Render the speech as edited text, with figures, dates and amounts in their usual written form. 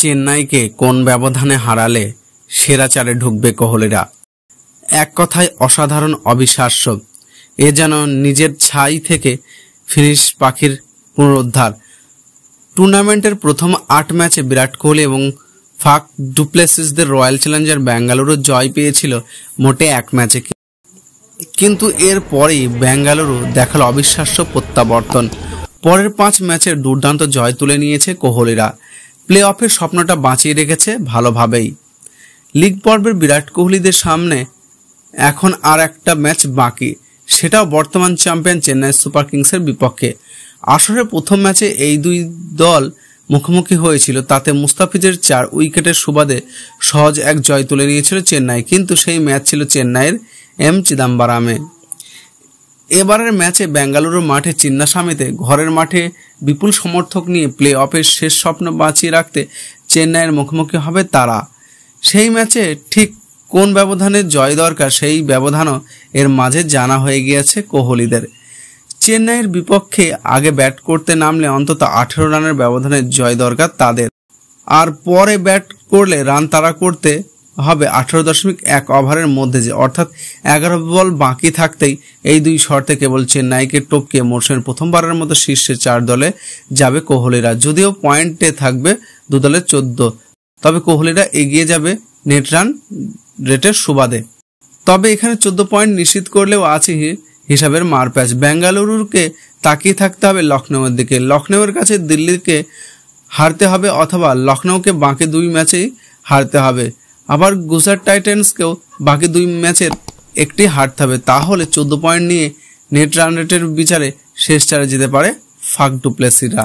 চেন্নাইকে কোন ব্যবধানে হারালে সেরা চারে ঢুকবে কোহলিরা। এক কথায় অসাধারণ, অবিশ্বাস্য। এ যেন নিজের ছাই থেকে ফিনিশ পাখির পুনরুদ্ধার। টুর্নামেন্টের প্রথম ৮ ম্যাচে বিরাট কোহলি এবং ফাক ডুপ্লেসিসদের রয়্যাল চ্যালেঞ্জার বেঙ্গালুরু জয় পেয়েছিল মোটে ১ ম্যাচে, কিন্তু এর পরেই বেঙ্গালুরু দেখালো অবিশ্বাস্য প্রত্যাবর্তন। পরের ৫ ম্যাচের দুর্দান্ত জয় তুলে নিয়েছে কোহলিরা। প্লে অফের স্বপ্নটা বাঁচিয়ে রেখেছে ভালোভাবেই। লিগ পর্বের বিরাট কোহলিদের সামনে এখন আর একটা ম্যাচ বাকি, সেটাও বর্তমান চ্যাম্পিয়ন চেন্নাই সুপার কিংসের বিপক্ষে। আসরের প্রথম ম্যাচে এই দুই দল মুখোমুখি হয়েছিল, তাতে মুস্তাফিজের ৪ উইকেটের সুবাদে সহজ এক জয় তুলে নিয়েছিল চেন্নাই, কিন্তু সেই ম্যাচ ছিল চেন্নাইয়ের এম চিদাম্বরমে। এবারের ম্যাচে বেঙ্গালুরু মাঠে চিন্নাস্বামীতে ঘরের মাঠে বিপুল সমর্থক নিয়ে প্লে অফের শেষ স্বপ্ন বাঁচিয়ে রাখতে চেন্নাইয়ের মুখোমুখি হবে তারা। সেই ম্যাচে ঠিক কোন ব্যবধানে জয় দরকার, সেই ব্যবধানও এর মাঝে জানা হয়ে গিয়েছে কোহলিদের। চেন্নাইয়ের বিপক্ষে আগে ব্যাট করতে নামলে অন্তত ১৮ রানের ব্যবধানে জয় দরকার তাদের, আর পরে ব্যাট করলে রান তাড়া করতে হবে 18.1 ওভারের মধ্যে, অর্থাৎ 11 বল বাকি থাকতেই এই দুই শর্তে কেবল চেন্নাইকে টপকে মরশুমের প্রথমবারের মতো শীর্ষে ৪ দলে যাবে কোহলিরা। যদিও পয়েন্টে থাকবে দু দলের 14, তবে কোহলিরা এগিয়ে যাবে নেট রান রেটের সুবাদে। তবে এখানে 14 পয়েন্ট নিশ্চিত করলেও আছে হিসাবের মারপ্যাচ। বেঙ্গালুরুকে তাকিয়ে থাকতে হবে লখনউয়ের দিকে। লখনউয়ের কাছে দিল্লিকে হারতে হবে, অথবা লখনউকে বাকি 2 ম্যাচেই হারতে হবে। আবার গুজরাট টাইটান্সকেও বাকি 2 ম্যাচের একটি হারতে হবে। তাহলে 14 পয়েন্ট নিয়ে নেট রান রেটের বিচারে শেষ 4-এ যেতে পারে ফাক ডুপ্লেসিরা।